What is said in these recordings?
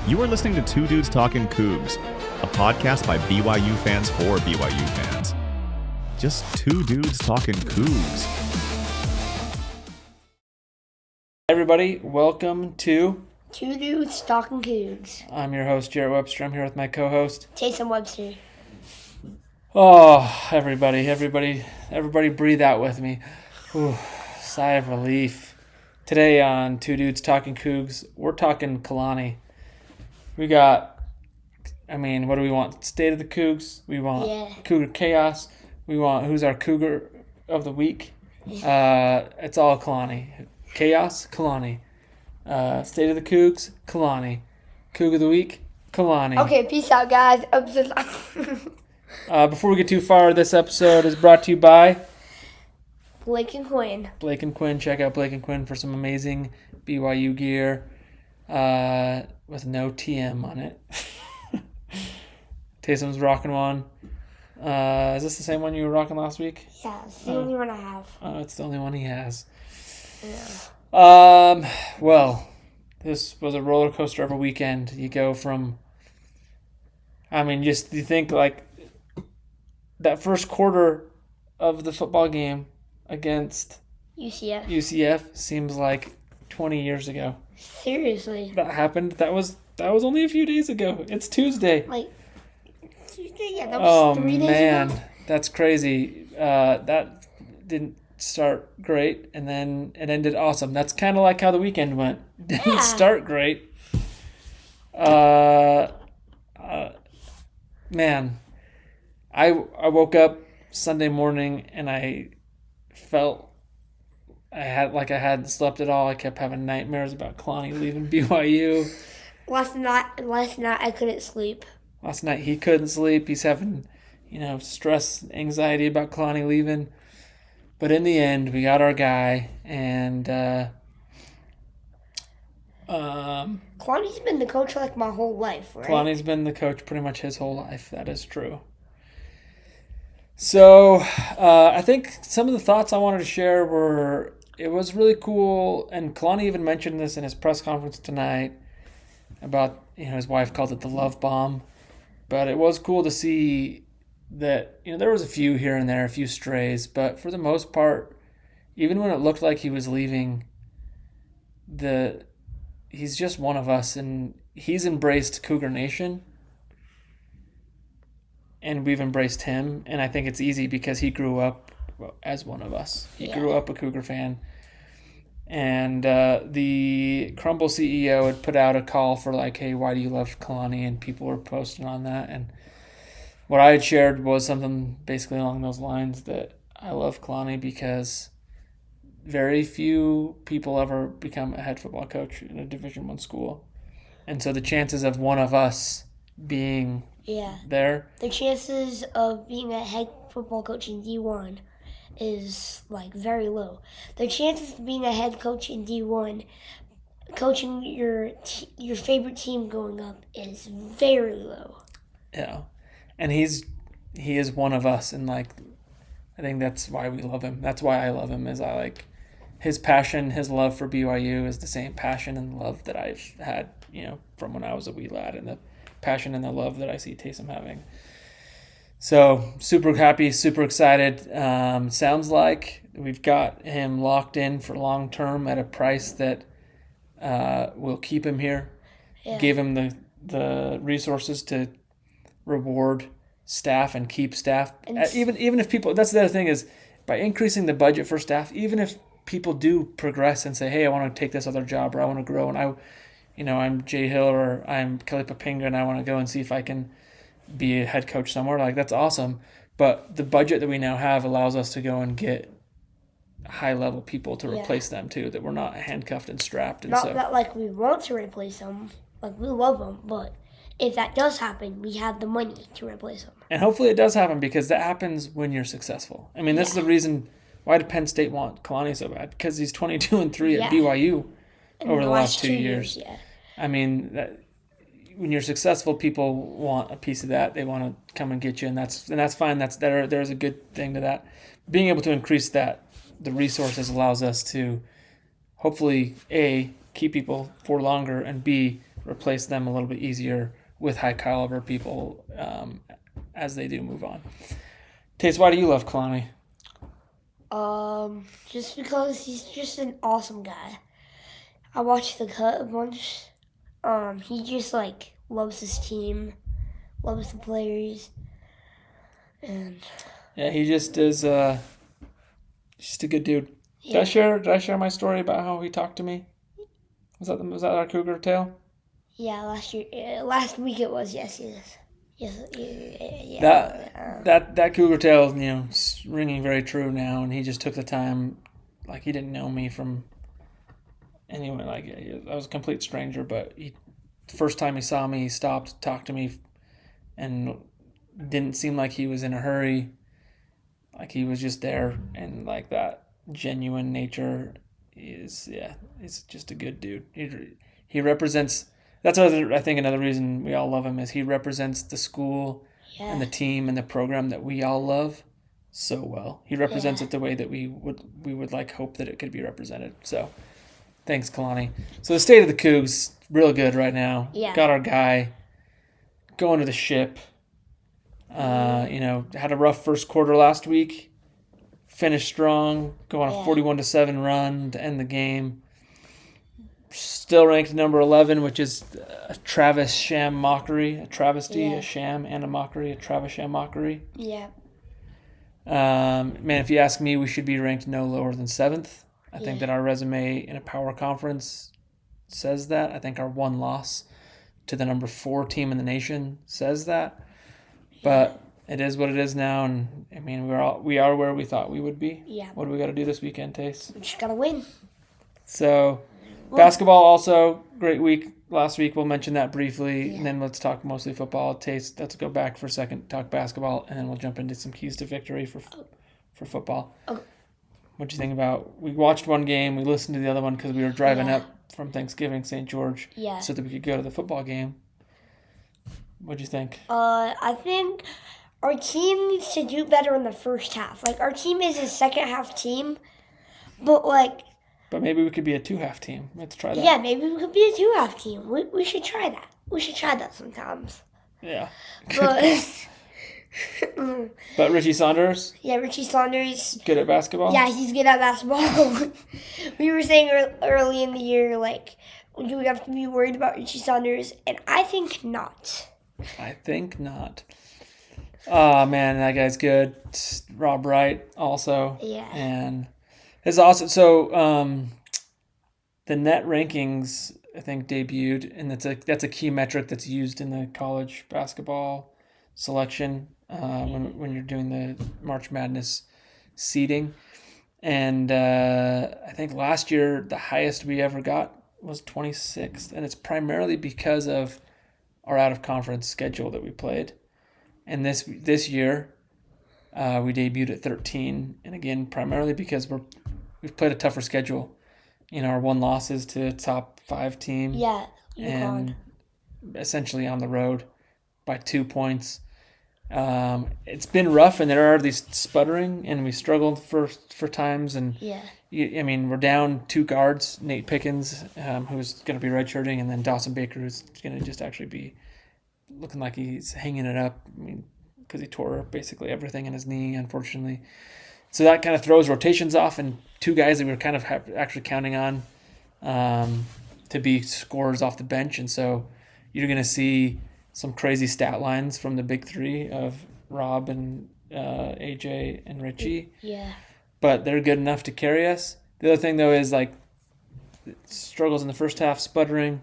You are listening to Two Dudes Talking Cougs, a podcast by BYU fans for BYU fans. Just two dudes talking Cougs. Everybody, welcome to Two Dudes Talking Cougs. I'm your host, Jarrett Webster. I'm here with my co-host, Taysom Webster. Oh, everybody breathe out with me. Ooh, sigh of relief. Today on Two Dudes Talking Cougs, we're talking Kalani. We got, what do we want? State of the Cougs. We want Cougar Chaos. We want who's our Cougar of the week. It's all Kalani. Chaos, Kalani. State of the Cougs, Kalani. Cougar of the week, Kalani. Okay, peace out, guys. Before we get too far, this episode is brought to you by Blake and Quinn. Blake and Quinn. Check out Blake and Quinn for some amazing BYU gear with no TM on it. Taysom's rocking one. Is this the same one you were rocking last week? Yeah, it's the only one I have. It's the only one he has. Yeah. Well, this was a roller coaster of a weekend. You go from, you think like that first quarter of the football game against UCF seems like 20 years ago. Seriously. That happened. That was only a few days ago. It's Tuesday. Tuesday? Yeah, that was 3 days ago. That's crazy. That didn't start great, and then it ended awesome. That's kind of like how the weekend went. Didn't start great. I woke up Sunday morning and I felt I hadn't slept at all. I kept having nightmares about Kalani leaving BYU. Last night I couldn't sleep. Last night he couldn't sleep. He's having, stress, anxiety about Kalani leaving. But in the end, we got our guy, and Kalani's been the coach like my whole life, right? Kalani's been the coach pretty much his whole life. That is true. So I think some of the thoughts I wanted to share were, it was really cool, and Kalani even mentioned this in his press conference tonight about, his wife called it the love bomb. But it was cool to see that, there was a few here and there, a few strays, but for the most part, even when it looked like he was leaving, he's just one of us, and he's embraced Cougar Nation, and we've embraced him, and I think it's easy because he grew up as one of us. He grew up a Cougar fan. And the Crumble CEO had put out a call for hey, why do you love Kalani? And people were posting on that. And what I had shared was something basically along those lines, that I love Kalani because very few people ever become a head football coach in a Division I school. And so the chances of one of us being there. The chances of being a head football coach in D1 is very low. The chances of being a head coach in D1, coaching your favorite team going up, is very low. Yeah, and he is one of us, and I think that's why we love him. That's why I love him. Is I like his passion, his love for BYU is the same passion and love that I've had, from when I was a wee lad, and the passion and the love that I see Taysom having. So, super happy, super excited. Sounds like we've got him locked in for long term at a price that will keep him here, give him the resources to reward staff and keep staff. Even if people, that's the other thing, is by increasing the budget for staff, even if people do progress and say, hey, I want to take this other job, or I want to grow, and I'm Jay Hill, or I'm Kelly Papinga, and I want to go and see if I can be a head coach somewhere, that's awesome. But the budget that we now have allows us to go and get high-level people to replace them too, that we're not handcuffed and strapped. And not we want to replace them, we love them, but if that does happen, we have the money to replace them. And hopefully it does happen, because that happens when you're successful. This is the reason, why did Penn State want Kalani so bad? Because he's 22-3 at BYU over the last 2 years. When you're successful, people want a piece of that. They want to come and get you, and that's fine. There's a good thing to that. Being able to increase the resources allows us to hopefully A, keep people for longer, and B, replace them a little bit easier with high caliber people as they do move on. Taste, why do you love Kalani? Just because he's just an awesome guy. I watched the cut a bunch. He just like loves his team, loves the players, and Yeah, he just is just a good dude. yeah. Did I share my story about how he talked to me? Was that our cougar tale? Yeah, last week it was. Yes. Yeah. That cougar tale, is ringing very true now, and he just took the time, like he didn't know me from anyone. Like I was a complete stranger, but the first time he saw me, he stopped, talked to me, and didn't seem like he was in a hurry. Like he was just there, and like that genuine nature he's just a good dude. He represents. That's I think another reason we all love him is he represents the school and the team and the program that we all love so well. He represents it the way that we would like hope that it could be represented. So, thanks, Kalani. So the state of the Cougs real good right now. Yeah. Got our guy going to the ship. Had a rough first quarter last week. Finished strong, go on a 41-7 run to end the game. Still ranked number 11, which is a Travis sham mockery, a travesty, a sham and a mockery, a Travis sham mockery. Yeah. Man, if you ask me, we should be ranked no lower than 7th. I think that our resume in a power conference says that. I think our one loss to the number 4 team in the nation says that. But it is what it is now, and I mean we are where we thought we would be. Yeah. What do we got to do this weekend, Tace? We just gotta win. So, basketball also great week. Last week we'll mention that briefly, and then let's talk mostly football. Taste. Let's go back for a second, talk basketball, and then we'll jump into some keys to victory for football. Okay. What'd you think about? We watched one game, we listened to the other one because we were driving up from Thanksgiving, St. George, so that we could go to the football game. What'd you think? I think our team needs to do better in the first half. Like, our team is a second half team, but maybe we could be a 2-half team. Let's try that. Yeah, maybe we could be a 2-half team. We should try that. We should try that sometimes. Yeah. But, but Richie Saunders? Yeah, Richie Saunders. Good at basketball? Yeah, he's good at basketball. We were saying early in the year, do we have to be worried about Richie Saunders? And I think not. I think not. Oh, man, that guy's good. Rob Wright also. Yeah. And it's awesome. So the net rankings, I think, debuted, and that's a key metric that's used in the college basketball selection when you're doing the March Madness seeding. And I think last year the highest we ever got was 26th, and it's primarily because of our out-of-conference schedule that we played. And this year, we debuted at 13, and again, primarily because we've played a tougher schedule. Our one loss is to a top 5 team. Yeah, and essentially on the road by 2 points. It's been rough, and there are these sputtering, and we struggled for times. And we're down 2 guards, Nate Pickens, who's going to be redshirting, and then Dawson Baker, who's going to just actually be looking like he's hanging it up. Because he tore basically everything in his knee, unfortunately. So that kind of throws rotations off, and 2 guys that we were kind of actually counting on to be scorers off the bench. And so you're going to see some crazy stat lines from the big 3 of Rob and AJ and Richie. Yeah. But they're good enough to carry us. The other thing, though, is struggles in the first half, sputtering.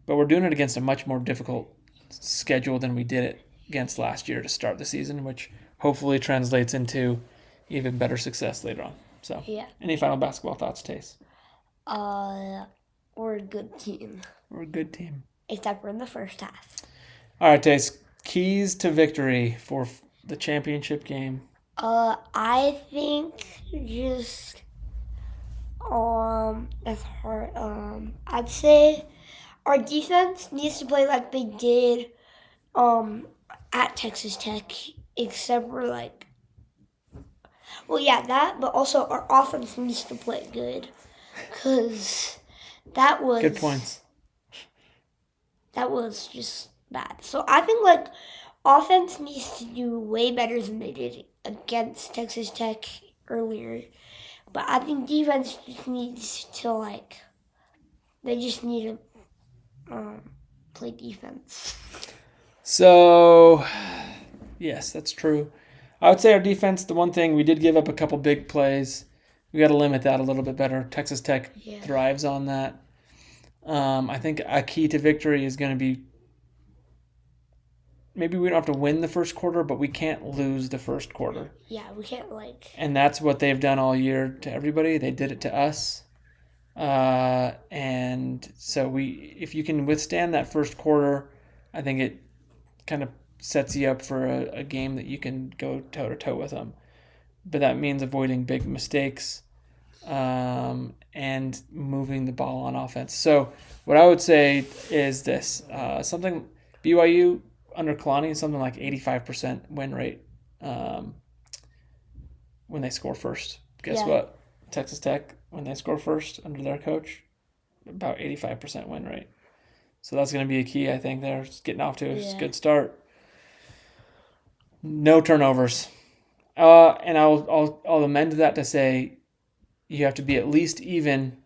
But we're doing it against a much more difficult schedule than we did it against last year to start the season, which hopefully translates into even better success later on. So, any final basketball thoughts, Tace? We're a good team. We're a good team. Except we're in the first half. All right, Tace. Keys to victory for the championship game. I think just that's hard. I'd say our defense needs to play like they did at Texas Tech, except we're but also our offense needs to play good, because that was good points. That was just bad. So I think like offense needs to do way better than they did against Texas Tech earlier. But I think defense just needs to like they just need to play defense. So, yes, that's true. I would say our defense, the one thing, we did give up a couple big plays. We got to limit that a little bit better. Texas Tech thrives on that. I think a key to victory is going to be maybe we don't have to win the first quarter, but we can't lose the first quarter. Yeah, we can't like. And that's what they've done all year to everybody. They did it to us. And so if you can withstand that first quarter, I think it kind of sets you up for a game that you can go toe-to-toe with them. But that means avoiding big mistakes and moving the ball on offense. So what I would say is this. Something BYU under Kalani is something like 85% win rate when they score first. Guess what? Texas Tech, when they score first under their coach, about 85% win rate. So that's going to be a key, I think, there. Just getting off to a good start. No turnovers. And I'll amend that to say you have to be at least even,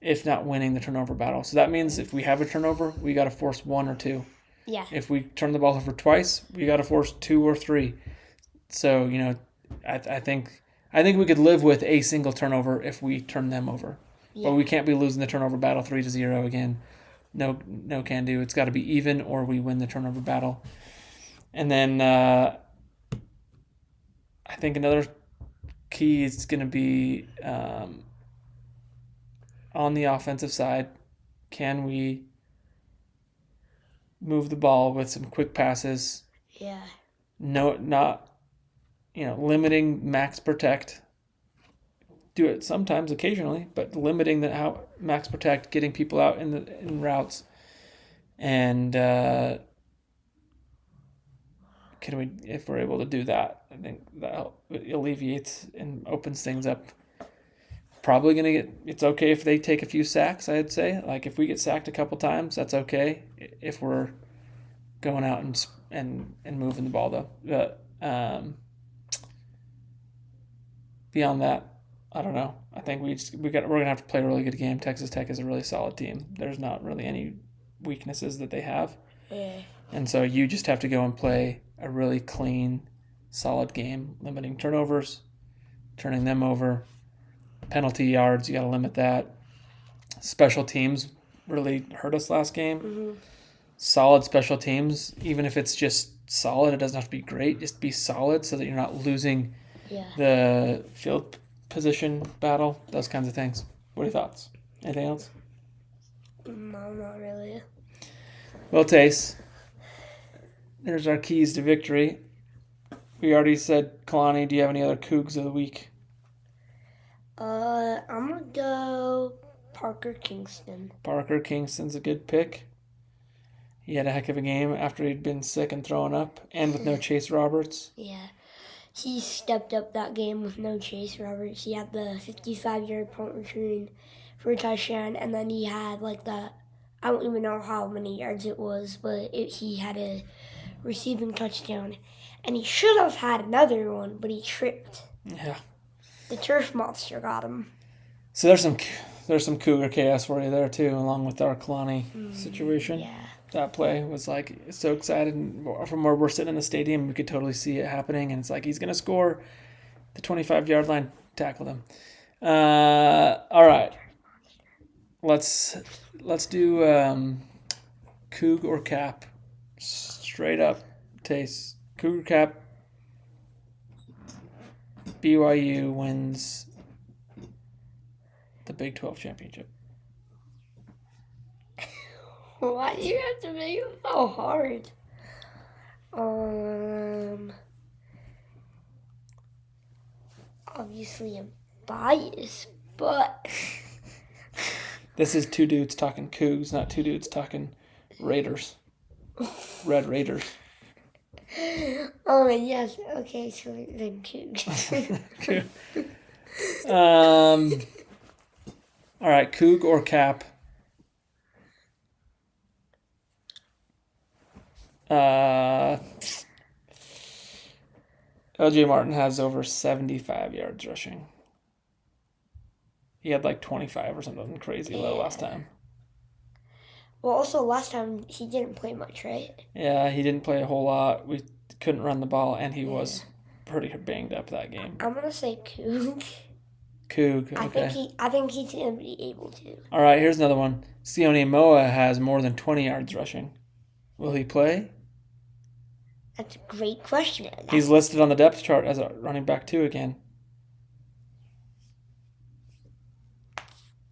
if not winning the turnover battle. So that means if we have a turnover, we got to force 1 or 2. Yeah. If we turn the ball over twice, we got to force 2 or 3. So, I think we could live with a single turnover if we turn them over. Yeah. But we can't be losing the turnover battle 3-0 again. No can do. It's got to be even or we win the turnover battle. And then I think another key is going to be on the offensive side. Can we move the ball with some quick passes? Yeah. Limiting max protect. Do it sometimes, occasionally, but limiting the max protect, getting people out in routes, and if we're able to do that, I think that alleviates and opens things up. Probably it's okay if they take a few sacks. I'd say, like if we get sacked a couple times, that's okay. If we're going out and moving the ball though, but beyond that, I don't know. I think we're gonna have to play a really good game. Texas Tech is a really solid team. There's not really any weaknesses that they have, and so you just have to go and play a really clean, solid game, limiting turnovers, turning them over, penalty yards. You got to limit that. Special teams really hurt us last game. Mm-hmm. Solid special teams, even if it's just solid, it doesn't have to be great. Just be solid so that you're not losing the field position battle, those kinds of things. What are your thoughts? Anything else? No, not really. Well, Tace, there's our keys to victory. We already said Kalani. Do you have any other Cougs of the week? I'm going to go Parker Kingston. Parker Kingston's a good pick. He had a heck of a game after he'd been sick and throwing up, and with no Chase Roberts. Yeah. He stepped up that game with no Chase Roberts. He had the 55-yard punt return for a touchdown, and then he had I don't even know how many yards it was, but he had a receiving touchdown. And he should have had another one, but he tripped. Yeah. The turf monster got him. So there's some Cougar chaos for you there, too, along with our Kalani situation. Yeah. That play was so excited. From where we're sitting in the stadium, we could totally see it happening. And it's like, he's going to score. The 25-yard line tackled him. All right. Let's do Coug or Cap. Straight up. Taste. Cougar Cap. BYU wins the Big 12 championship. Why do you have to make it so hard? Obviously I'm biased, but this is two dudes talking Cougs, not two dudes talking Raiders. Red Raiders. Oh yes, okay, so then Coug. All right, Coug or Cap. LJ Martin has over 75 yards rushing. He had like 25 or something crazy low last time. Well, also last time he didn't play much, right? Yeah, he didn't play a whole lot. We couldn't run the ball, and he was pretty banged up that game. I'm gonna say Coog. Coog, okay. I think he's gonna be able to. All right, here's another one. Sione Moa has more than 20 yards rushing. Will he play? That's a great question. He's listed on the depth chart as a running back 2 again.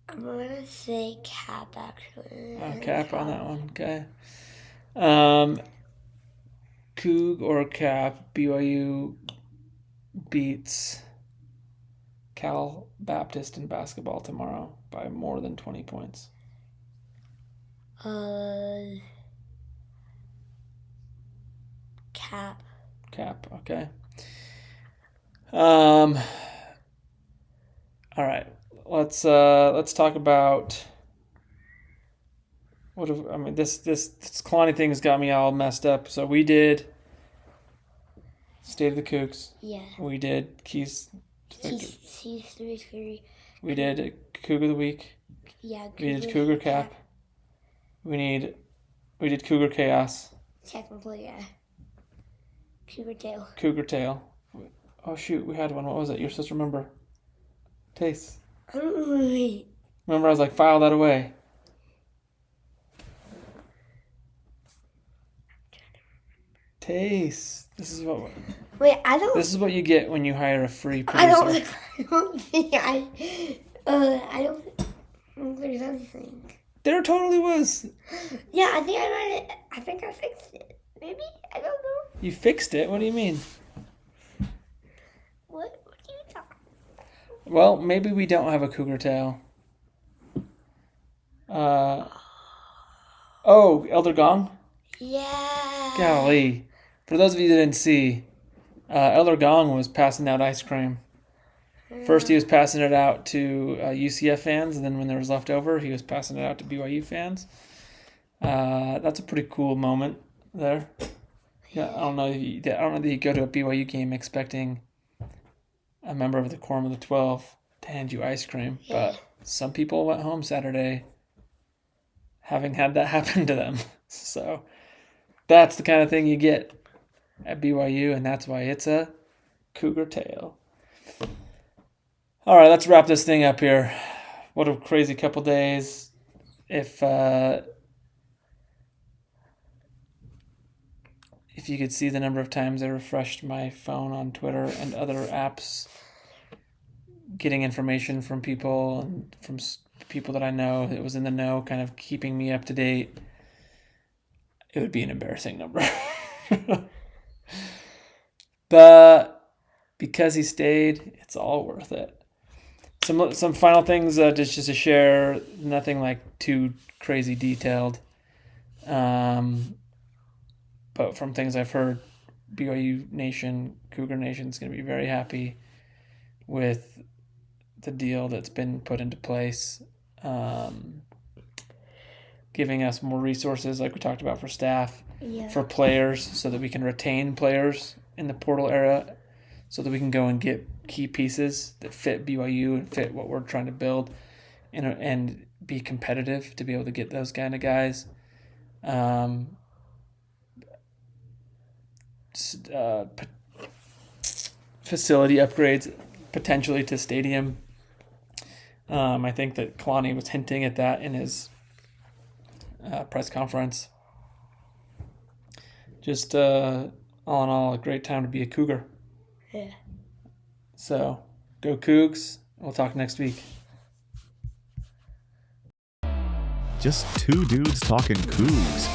I'm gonna say Cap, actually. Cap on that one, okay. Coog or Cap, BYU beats Cal Baptist in basketball tomorrow by more than 20 points. Cap. Cap, okay. All right. Let's talk about this Kalani thing has got me all messed up. So we did State of the Cougs. Yeah. We did Keys 3. We did Cougar of the Week. Yeah. We did Cougar Cap. We did Cougar Chaos. Technically, yeah. Cougar Tail. Cougar Tail. Oh shoot, we had one. What was it? You're supposed to remember. Taste. Remember, I was like, file that away. Taste. This is what. Wait, I don't. This is what you get when you hire a free producer. I don't think I don't think there's anything. There totally was. Yeah, I think I fixed it. Maybe, I don't know. You fixed it? What do you mean? What do you talk? Well, maybe we don't have a cougar tail. Elder Gong? Yeah. Golly. For those of you that didn't see, Elder Gong was passing out ice cream. First, he was passing it out to UCF fans, and then when there was left over, he was passing it out to BYU fans. That's a pretty cool moment there. Yeah, I don't know that you go to a BYU game expecting a member of the Quorum of the 12 to hand you ice cream, but some people went home Saturday having had that happen to them. So that's the kind of thing you get at BYU, and that's why it's a cougar tail. All right, let's wrap this thing up here. What a crazy couple days. If you could see the number of times I refreshed my phone on Twitter and other apps, getting information from people and from people that I know that was in the know, kind of keeping me up to date, it would be an embarrassing number. But because he stayed, it's all worth it. Some final things just to share, nothing like too crazy detailed. But from things I've heard, BYU Nation, Cougar Nation is going to be very happy with the deal that's been put into place, giving us more resources like we talked about for staff, for players, so that we can retain players in the portal era, so that we can go and get key pieces that fit BYU and fit what we're trying to build, and be competitive to be able to get those kind of guys. Facility upgrades potentially to stadium. I think that Kalani was hinting at that in his press conference. Just all in all, a great time to be a Cougar. Yeah. So go Cougs. We'll talk next week. Just two dudes talking Cougs.